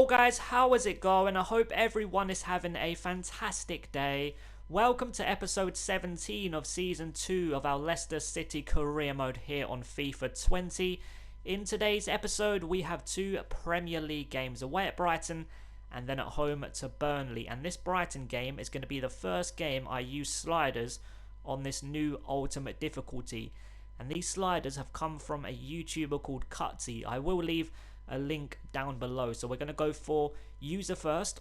Yo guys, how is it going? I hope everyone is having a fantastic day. Welcome to episode 17 of season 2 of our Leicester City career mode here on FIFA 20. In today's episode we have two Premier League games, away at Brighton and then at home to Burnley. And this Brighton game is going to be the first game I use sliders on this new ultimate difficulty. And these sliders have come from a YouTuber called Cutsy. I will leave a link down below. So we're going to go for user first,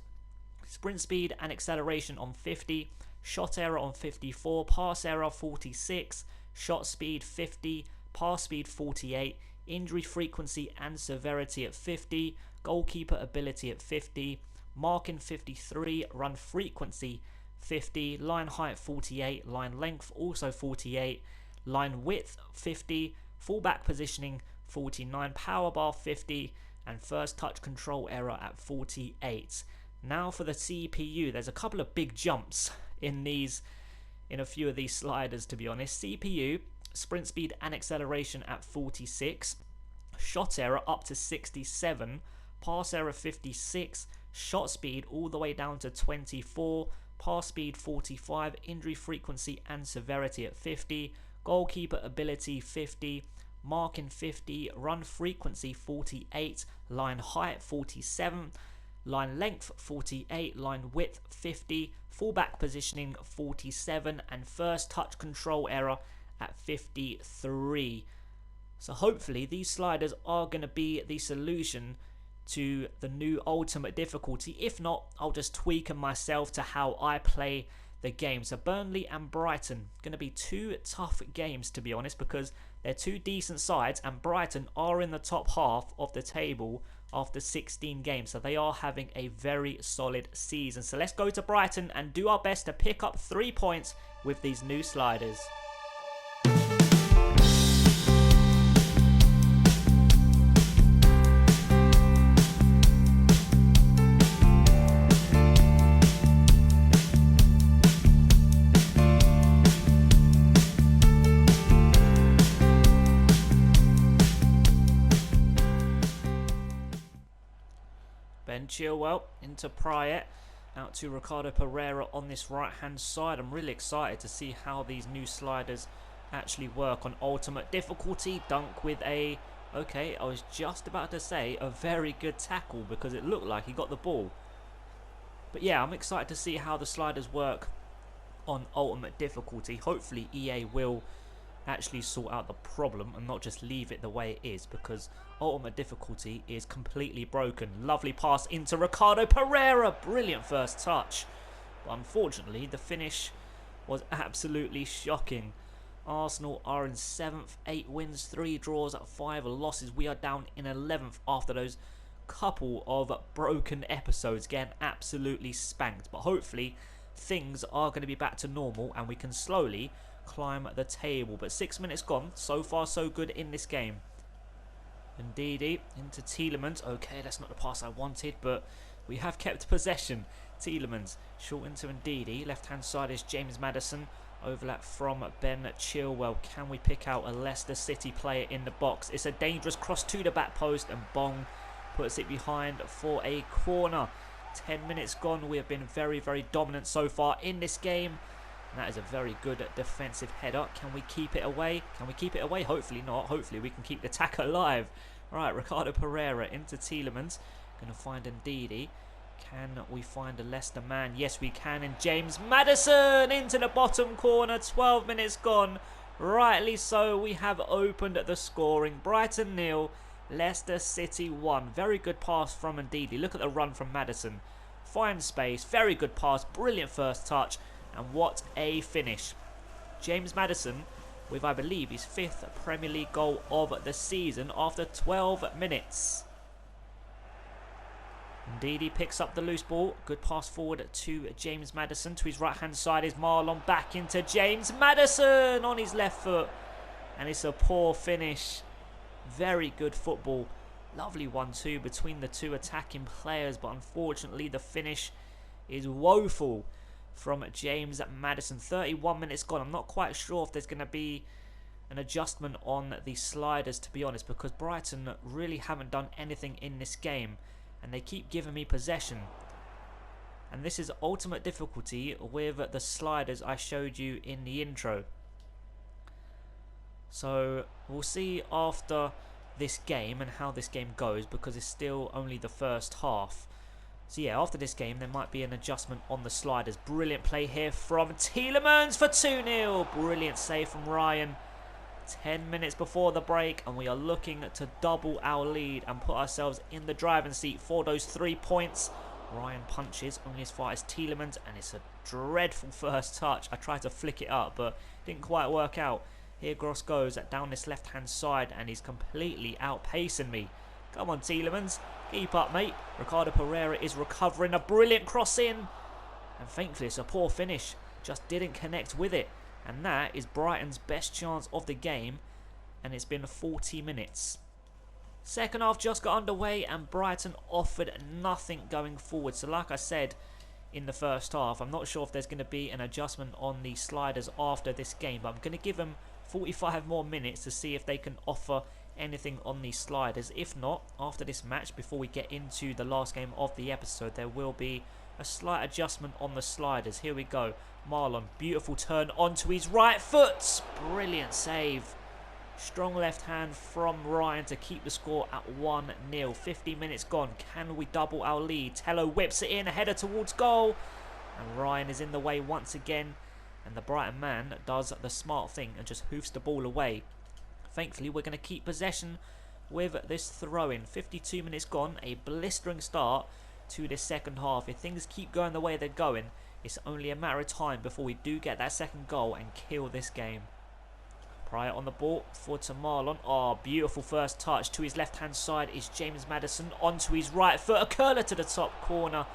sprint speed and acceleration on 50, shot error on 54, pass error 46, shot speed 50, pass speed 48, injury frequency and severity at 50, goalkeeper ability at 50, marking 53, run frequency 50, line height 48, line length also 48, line width 50, fullback positioning 49, power bar 50, and first touch control error at 48. Now for the CPU, there's a couple of big jumps in a few of these sliders, to be honest. CPU, sprint speed and acceleration at 46, shot error up to 67, pass error 56, shot speed all the way down to 24, pass speed 45, injury frequency and severity at 50, goalkeeper ability 50, marking 50, run frequency 48, line height 47, line length 48, line width 50, fullback positioning 47, and first touch control error at 53. So hopefully these sliders are going to be the solution to the new ultimate difficulty. If not, I'll just tweak them myself to how I play the game. So Burnley and Brighton, going to be two tough games, to be honest, because they're two decent sides and Brighton are in the top half of the table after 16 games. So they are having a very solid season. So let's go to Brighton and do our best to pick up 3 points with these new sliders. Ben Chilwell into Pryor, out to Ricardo Pereira on this right hand side. I'm really excited to see how these new sliders actually work on ultimate difficulty. Dunk with a, okay, I was just about to say a very good tackle because it looked like he got the ball. But yeah, I'm excited to see how the sliders work on ultimate difficulty. Hopefully EA will actually sort out the problem and not just leave it the way it is, because ultimate difficulty is completely broken. Lovely pass into Ricardo Pereira, brilliant first touch, but unfortunately the finish was absolutely shocking. Arsenal are in 7th, 8 wins, 3 draws, 5 losses. We are down in 11th after those couple of broken episodes, getting absolutely spanked, but hopefully things are going to be back to normal and we can slowly climb the table. But 6 minutes gone, so far so good in this game. Ndidi into Tielemans. Okay, that's not the pass I wanted, but we have kept possession. Tielemans short into Ndidi, left hand side is James Maddison, overlap from Ben Chilwell. Can we pick out a Leicester City player in the box? It's a dangerous cross to the back post and Bong puts it behind for a corner. 10 minutes gone, we have been very, very dominant so far in this game. And that is a very good defensive header. Can we keep it away? Can we keep it away? Hopefully not. Hopefully we can keep the attack alive. Right, Ricardo Pereira into Tielemans. Going to find Ndidi. Can we find a Leicester man? Yes, we can. And James Maddison into the bottom corner. 12 minutes gone. Rightly so, we have opened the scoring. Brighton 0, Leicester City 1. Very good pass from Ndidi. Look at the run from Maddison. Fine space. Very good pass. Brilliant first touch. And what a finish. James Maddison with, I believe, his 5th Premier League goal of the season after 12 minutes. Ndidi picks up the loose ball. Good pass forward to James Maddison. To his right hand side is Marlon, back into James Maddison on his left foot. And it's a poor finish. Very good football. Lovely 1-2 between the two attacking players, but unfortunately the finish is woeful from James Maddison. 31 minutes gone. I'm not quite sure if there's going to be an adjustment on the sliders, to be honest, because Brighton really haven't done anything in this game. and they keep giving me possession. And this is ultimate difficulty with the sliders I showed you in the intro. So we'll see after this game and how this game goes, because it's still only the first half. So yeah, after this game there might be an adjustment on the sliders. Brilliant play here from Tielemans for 2-0. Brilliant save from Ryan. 10 minutes before the break, and we are looking to double our lead and put ourselves in the driving seat for those 3 points. Ryan punches only as far as Tielemans, and it's a dreadful first touch. I tried to flick it up, but didn't quite work out. Here Gross goes down this left-hand side, and he's completely outpacing me. Come on, Tielemans. Keep up, mate. Ricardo Pereira is recovering. A brilliant cross in. And thankfully, it's a poor finish. Just didn't connect with it. And that is Brighton's best chance of the game. And it's been 40 minutes. Second half just got underway, and Brighton offered nothing going forward. So like I said in the first half, I'm not sure if there's going to be an adjustment on the sliders after this game. But I'm going to give them 45 more minutes to see if they can offer anything on these sliders. If not, after this match, before we get into the last game of the episode, there will be a slight adjustment on the sliders. Here we go. Marlon, beautiful turn onto his right foot. Brilliant save. Strong left hand from Ryan to keep the score at 1-0. 50 minutes gone. Can we double our lead? Tello whips it in, a header towards goal. And Ryan is in the way once again. And the Brighton man does the smart thing and just hoofs the ball away. Thankfully, we're going to keep possession with this throw-in. 52 minutes gone. A blistering start to this second half. If things keep going the way they're going, it's only a matter of time before we do get that second goal and kill this game. Pryor on the ball for Marlon. Oh, beautiful first touch. To his left-hand side is James Maddison. Onto his right foot. A curler to the top corner.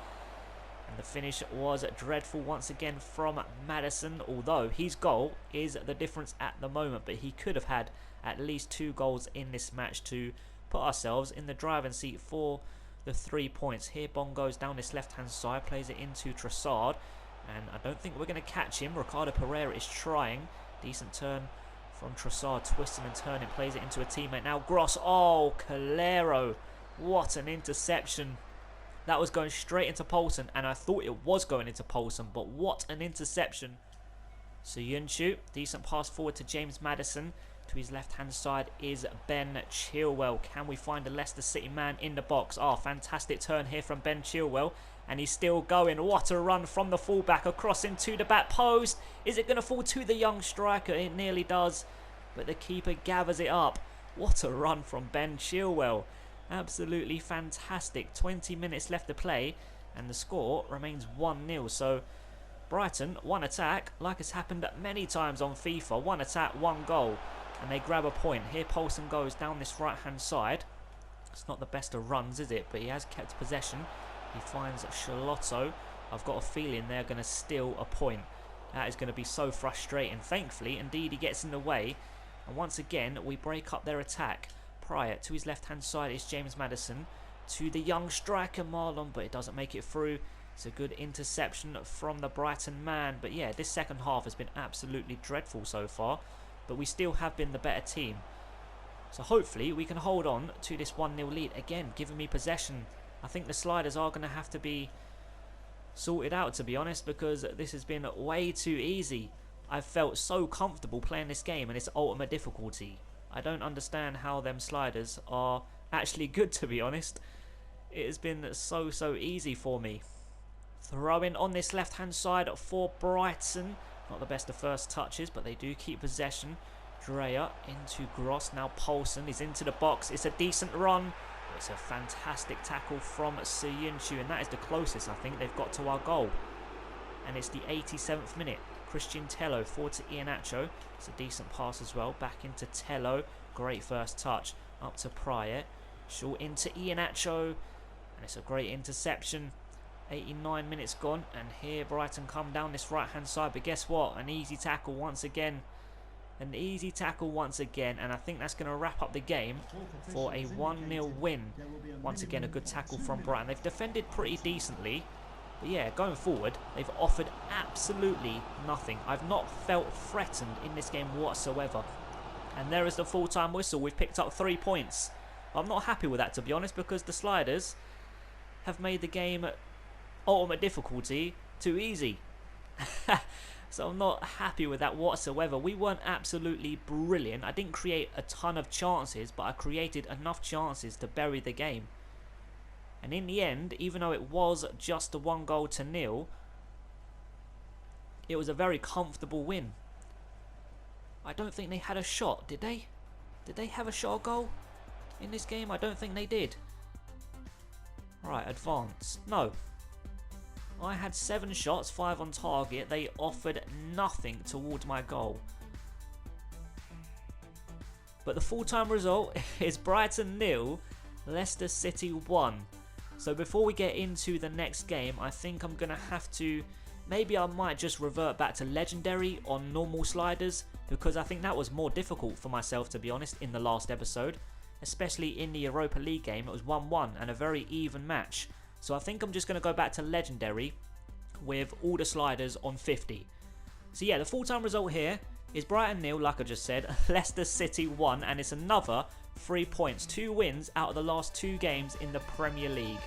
And the finish was dreadful once again from Maddison. Although his goal is the difference at the moment. But he could have had at least 2 goals in this match to put ourselves in the driving seat for the 3 points. Here Bon goes down this left-hand side. Plays it into Trossard. And I don't think we're going to catch him. Ricardo Pereira is trying. Decent turn from Trossard, twisting and turning, plays it into a teammate. Now Gross, oh, Calero, what an interception. That was going straight into Poulsen, and I thought it was going into Poulsen, but what an interception. So Yunchu, decent pass forward to James Maddison. To his left-hand side is Ben Chilwell. Can we find a Leicester City man in the box? Oh, fantastic turn here from Ben Chilwell. And he's still going. What a run from the fullback across into the back post. Is it going to fall to the young striker? It nearly does. But the keeper gathers it up. What a run from Ben Chilwell. Absolutely fantastic. 20 minutes left to play. And the score remains 1-0. So Brighton, one attack, like it's happened many times on FIFA. One attack, 1 goal. And they grab a point. Here Poulsen goes down this right-hand side. It's not the best of runs, is it? But he has kept possession. He finds Charlotto. I've got a feeling they're going to steal a point. That is going to be so frustrating. Thankfully, indeed, he gets in the way. And once again, we break up their attack. Pryor to his left-hand side is James Maddison. To the young striker, Marlon, but it doesn't make it through. It's a good interception from the Brighton man. But yeah, this second half has been absolutely dreadful so far. But we still have been the better team. So hopefully, we can hold on to this 1-0 lead. Again, giving me possession. I think the sliders are going to have to be sorted out, to be honest, because this has been way too easy. I've felt so comfortable playing this game and it's ultimate difficulty. I don't understand how them sliders are actually good, to be honest. It has been so easy for me. Throwing on this left-hand side for Brighton. Not the best of first touches, but they do keep possession. Dreyer into Gross. Now Poulsen is into the box. It's a decent run. It's a fantastic tackle from Suyunchu, and that is the closest I think they've got to our goal. And it's the 87th minute. Christian Tello forward to Iheanacho. It's a decent pass as well. Back into Tello. Great first touch. Up to Pryor. Short into Iheanacho. And it's a great interception. 89 minutes gone. And here Brighton come down this right-hand side. But guess what? An easy tackle once again. An easy tackle once again, and I think that's going to wrap up the game for a 1-0 win. Once again, a good tackle from Brighton. They've defended pretty decently, but yeah, going forward, they've offered absolutely nothing. I've not felt threatened in this game whatsoever. And there is the full-time whistle. We've picked up 3 points. I'm not happy with that, to be honest, because the sliders, have made the game ultimate difficulty too easy. So I'm not happy with that whatsoever. We weren't absolutely brilliant. I didn't create a ton of chances, but I created enough chances to bury the game. And in the end, even though it was just a 1-0 it was a very comfortable win. I don't think they had a shot, did they? Did they have a shot goal in this game? I don't think they did. Right, advance. No. I had 7 shots, 5 on target. They offered nothing towards my goal. But the full-time result is Brighton 0, Leicester City 1. So before we get into the next game, I think I'm going to have to... Maybe I might just revert back to Legendary on normal sliders, because I think that was more difficult for myself, to be honest, in the last episode. Especially in the Europa League game, it was 1-1 and a very even match. So I think I'm just going to go back to Legendary with all the sliders on 50. So yeah, the full-time result here is Brighton 0, like I just said, Leicester City 1, and it's another 3 points, 2 wins out of the last 2 games in the Premier League.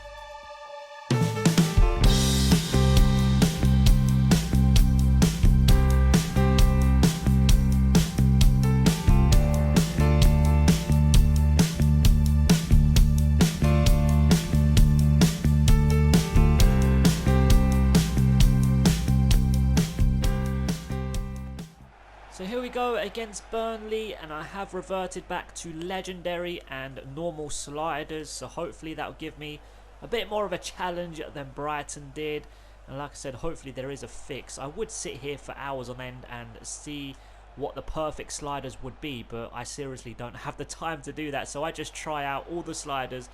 So here we go against Burnley, and I have reverted back to Legendary and normal sliders, so hopefully that will give me a bit more of a challenge than Brighton did. And like I said, hopefully there is a fix. I would sit here for hours on end and see what the perfect sliders would be, but I seriously don't have the time to do that, so I just try out all the sliders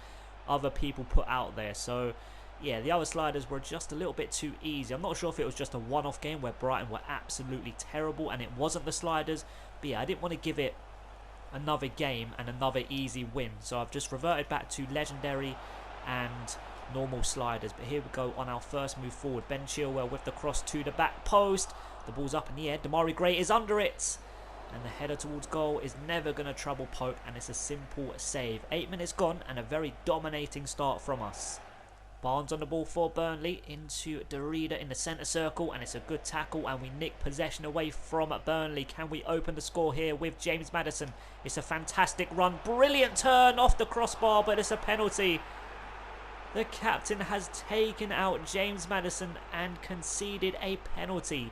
other people put out there. So yeah, the other sliders were just a little bit too easy. I'm not sure if it was just a one-off game where Brighton were absolutely terrible and it wasn't the sliders. But yeah, I didn't want to give it another game and another easy win. So I've just reverted back to Legendary and normal sliders. But here we go on our first move forward. Ben Chilwell with the cross to the back post. The ball's up in the air. Damari Gray is under it. And the header towards goal is never going to trouble Pope. And it's a simple save. 8 minutes gone and a very dominating start from us. Barnes on the ball for Burnley, into Derrida in the centre circle, and it's a good tackle, and we nick possession away from Burnley. Can we open the score here with James Maddison? It's a fantastic run, brilliant turn off the crossbar, but it's a penalty. The captain has taken out James Maddison and conceded a penalty.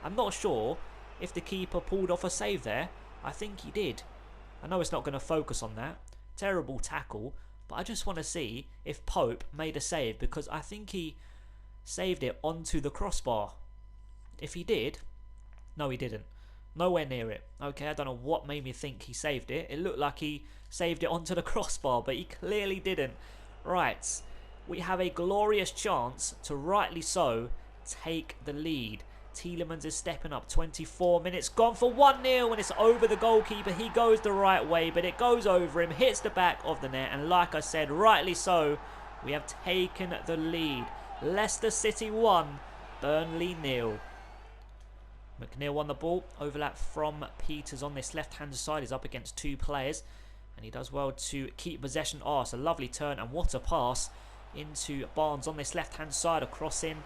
I'm not sure if the keeper pulled off a save there. I think he did. I know it's not going to focus on that. Terrible tackle. But I just want to see if Pope made a save, because I think he saved it onto the crossbar. If he did, no he didn't. Nowhere near it. Okay, I don't know what made me think he saved it. It looked like he saved it onto the crossbar, but he clearly didn't. Right, we have a glorious chance to, rightly so, take the lead. Tielemans is stepping up. 24 minutes gone for 1-0, and it's over the goalkeeper. He goes the right way, but it goes over him, hits the back of the net, and like I said, rightly so, we have taken the lead. Leicester City 1, Burnley 0. McNeil on the ball, overlap from Peters on this left-hand side. He's up against 2 players, and he does well to keep possession. Oh, it's a lovely turn, and what a pass into Barnes on this left-hand side, a cross in.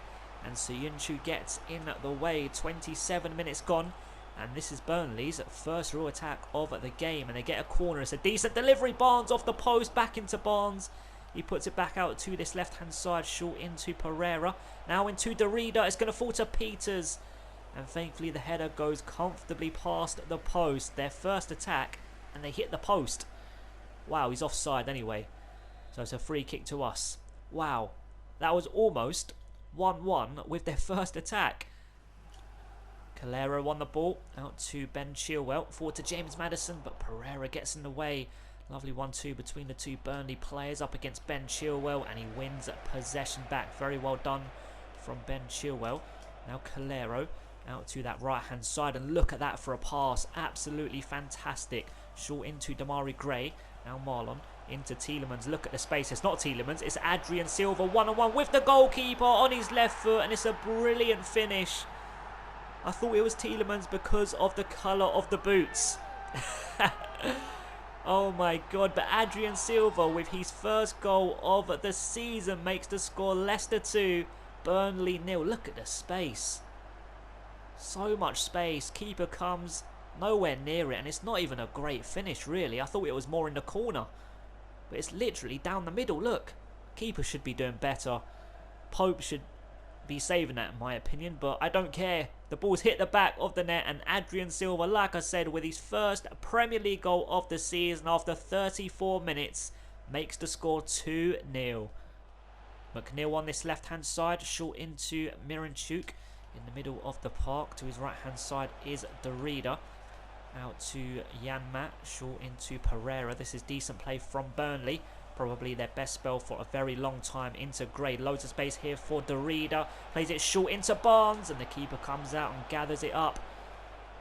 And Soyuncu gets in the way. 27 minutes gone. And this is Burnley's first real attack of the game. And they get a corner. It's a decent delivery. Barnes off the post. Back into Barnes. He puts it back out to this left-hand side. Short into Pereira. Now into Derrida. It's going to fall to Peters. And thankfully the header goes comfortably past the post. Their first attack. And they hit the post. Wow, he's offside anyway. So it's a free kick to us. Wow. That was almost 1-1 with their first attack. Calero on the ball, out to Ben Chilwell, forward to James Maddison, but Pereira gets in the way. Lovely 1-2 between the 2 Burnley players up against Ben Chilwell, and he wins possession back. Very well done from Ben Chilwell. Now Calero out to that right hand side, and look at that for a pass. Absolutely fantastic. Short into Damari Gray. Now Marlon into Tielemans. Look at the space. It's not Tielemans. It's Adrian Silva one-on-one with the goalkeeper on his left foot. And it's a brilliant finish. I thought it was Tielemans because of the colour of the boots. Oh my god, but Adrian Silva with his first goal of the season makes the score Leicester 2, Burnley 0. Look at the space. So much space. Keeper comes nowhere near it, and it's not even a great finish really. I thought it was more in the corner, but it's literally down the middle. Look, keeper should be doing better. Pope should be saving that in my opinion, but I don't care. The ball's hit the back of the net, and Adrian Silva, like I said, with his first Premier League goal of the season after 34 minutes, makes the score 2-0. McNeil on this left-hand side, short into Miranchuk in the middle of the park. To his right-hand side is Derrida. Out to Janmat, short into Pereira. This is decent play from Burnley. Probably their best spell for a very long time into Gray. Loads of space here for Derrida. Plays it short into Barnes, and the keeper comes out and gathers it up.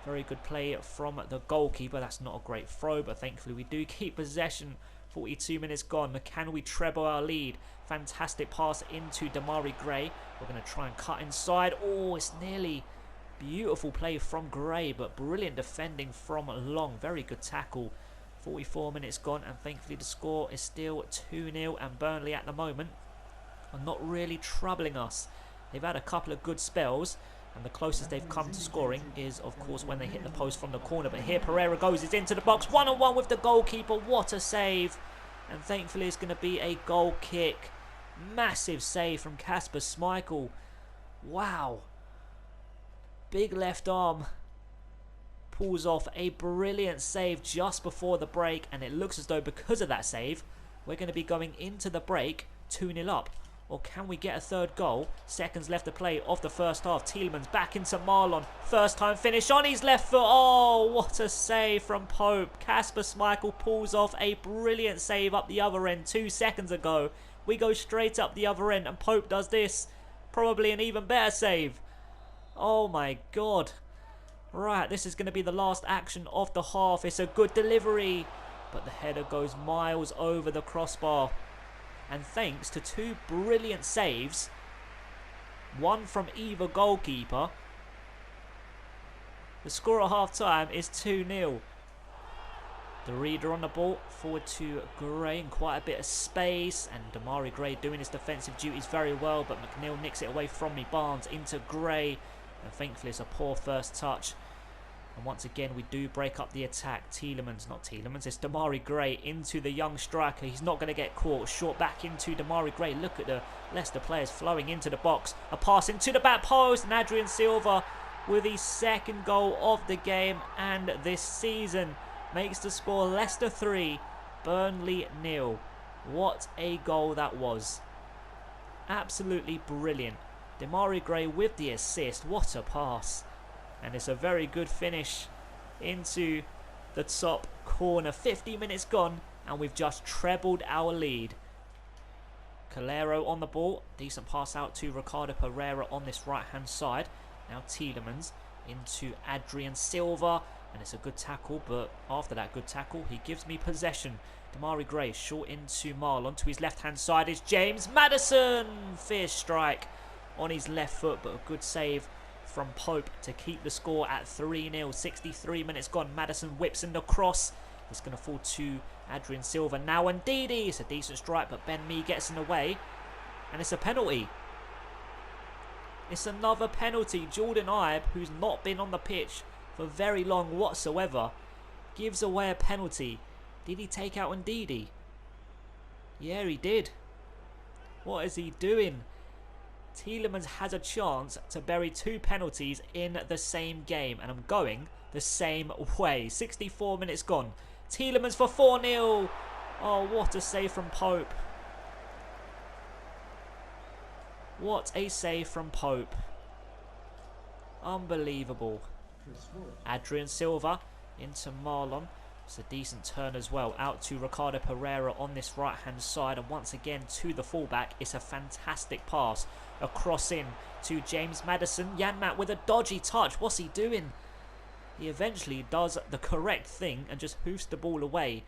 Very good play from the goalkeeper. That's not a great throw, but thankfully we do keep possession. 42 minutes gone. Can we treble our lead? Fantastic pass into Damari Gray. We're going to try and cut inside. Oh, it's nearly... Beautiful play from Gray, but brilliant defending from Long. Very good tackle. 44 minutes gone, and thankfully the score is still 2-0, and Burnley at the moment are not really troubling us. They've had a couple of good spells, and the closest they've come to scoring is, of course, when they hit the post from the corner. But here Pereira goes, it's into the box, one-on-one with the goalkeeper. What a save. And thankfully it's going to be a goal kick. Massive save from Kasper Schmeichel. Wow. Big left arm. Pulls off a brilliant save just before the break, and it looks as though because of that save we're going to be going into the break 2-0 up. Or can we get a third goal? Seconds left to play of the first half. Tielemans back into Marlon. First time finish on his left foot. Oh, what a save from Pope. Kasper Schmeichel pulls off a brilliant save up the other end 2 seconds ago. We go straight up the other end, and Pope does this. Probably an even better save. Oh my god. Right, this is going to be the last action of the half. It's a good delivery, but the header goes miles over the crossbar. And thanks to 2 brilliant saves, one from either goalkeeper, the score at half time is 2-0. The reader on the ball, forward to Gray in quite a bit of space, and Damari Gray doing his defensive duties very well, but McNeil nicks it away from me. Barnes into Gray, and thankfully it's a poor first touch. And once again we do break up the attack. It's Damari Gray into the young striker. He's not going to get caught. Short back into Damari Gray. Look at the Leicester players flowing into the box. A pass into the back post, and Adrian Silva with his second goal of the game and this season makes the score Leicester 3, Burnley 0. What a goal that was. Absolutely brilliant. Damari Gray with the assist. What a pass. And it's a very good finish into the top corner. 50 minutes gone, and we've just trebled our lead. Calero on the ball. Decent pass out to Ricardo Pereira on this right-hand side. Now Tielemans into Adrian Silva. And it's a good tackle, but after that good tackle, he gives me possession. Damari Gray short into Marlon. To his left-hand side is James Maddison. Fierce strike on his left foot, but a good save from Pope to keep the score at 3-0. 63 minutes gone. Maddison whips in the cross. It's going to fall to Adrian Silva. Now and Ndidi. It's a decent strike, but Ben Mee gets in the way. And it's a penalty. It's another penalty. Jordan Ibe, who's not been on the pitch for very long whatsoever, gives away a penalty. Did he take out Ndidi? Yeah, he did. What is he doing? Tielemans has a chance to bury 2 penalties in the same game, and I'm going the same way. 64 minutes gone. Tielemans for 4-0. Oh, what a save from Pope. What a save from Pope. Unbelievable. Adrian Silva into Marlon. It's a decent turn as well. Out to Ricardo Pereira on this right-hand side. And once again to the fullback. It's a fantastic pass. A cross in to James Maddison. Janmat with a dodgy touch. What's he doing? He eventually does the correct thing and just hoofs the ball away.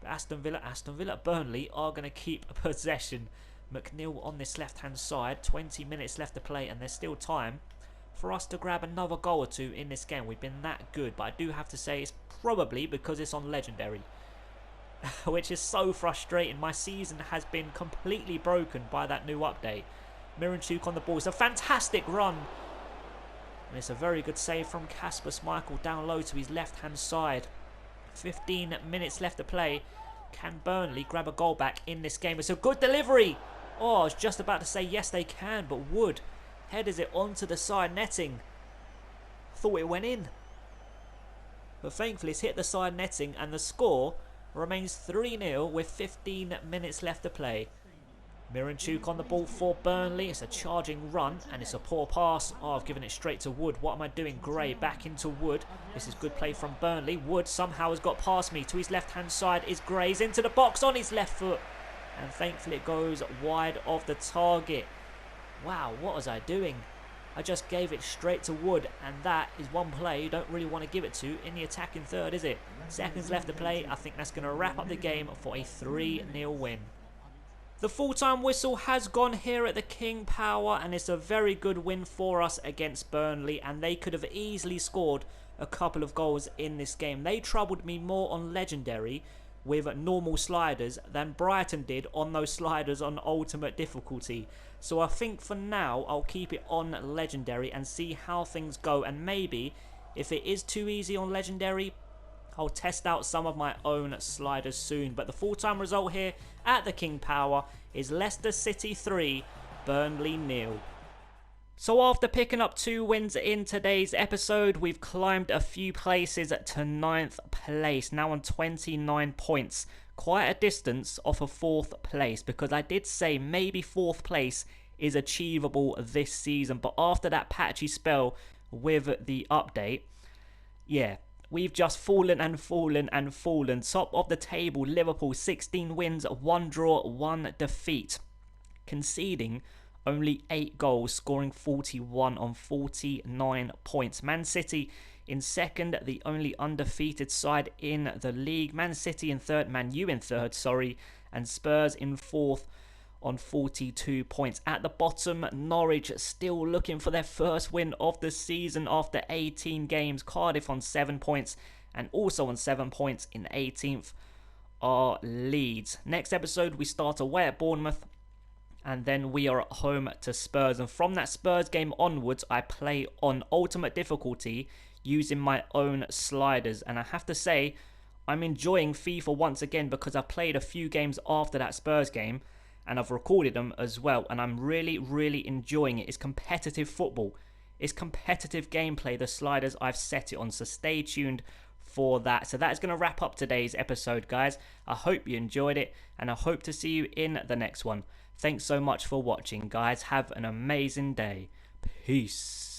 But Aston Villa, Burnley are going to keep possession. McNeil on this left-hand side. 20 minutes left to play, and there's still time for us to grab another goal or 2 in this game. We've been that good, but I do have to say it's probably because it's on Legendary. which is so frustrating. My season has been completely broken by that new update. Miranchuk on the ball. It's a fantastic run. And it's a very good save from Kasper Schmeichel down low to his left-hand side. 15 minutes left to play. Can Burnley grab a goal back in this game? It's a good delivery. Oh, I was just about to say yes they can, but Wood headers it onto the side netting. Thought it went in. But thankfully it's hit the side netting and the score remains 3-0 with 15 minutes left to play. Miranchuk on the ball for Burnley. It's a charging run and it's a poor pass. Oh, I've given it straight to Wood. What am I doing? Gray back into Wood. This is good play from Burnley. Wood somehow has got past me. To his left-hand side is Gray's into the box on his left foot. And thankfully it goes wide of the target. Wow, what was I doing? I just gave it straight to Wood, and that is one player you don't really want to give it to in the attacking third, is it? Seconds left to play. I think that's going to wrap up the game for a 3-0 win. The full-time whistle has gone here at the King Power, and it's a very good win for us against Burnley, and they could have easily scored a couple of goals in this game. They troubled me more on Legendary with normal sliders than Brighton did on those sliders on ultimate difficulty. So I think for now I'll keep it on Legendary and see how things go, and maybe if it is too easy on Legendary, I'll test out some of my own sliders soon. But the full-time result here at the King Power is Leicester City 3, Burnley 0. So after picking up 2 wins in today's episode, we've climbed a few places to 9th place, now on 29 points. Quite a distance off of 4th place, because I did say maybe 4th place is achievable this season. But after that patchy spell with the update, yeah, we've just fallen and fallen and fallen. Top of the table, Liverpool, 16 wins, 1 draw, 1 defeat. Conceding only 8 goals, scoring 41 on 49 points. Man City in second, the only undefeated side in the league. Man City in third, Man U in third, and Spurs in fourth on 42 points. At the bottom, Norwich still looking for their first win of the season after 18 games. Cardiff on 7 points, and also on 7 points in 18th are Leeds. Next episode, we start away at Bournemouth, and then we are at home to Spurs. And from that Spurs game onwards, I play on ultimate difficulty using my own sliders. And I have to say, I'm enjoying FIFA once again, because I played a few games after that Spurs game and I've recorded them as well. And I'm really enjoying it. It's competitive football. It's competitive gameplay, the sliders I've set it on. So stay tuned for that. So that is going to wrap up today's episode, guys. I hope you enjoyed it, and I hope to see you in the next one. Thanks so much for watching, guys. Have an amazing day. Peace.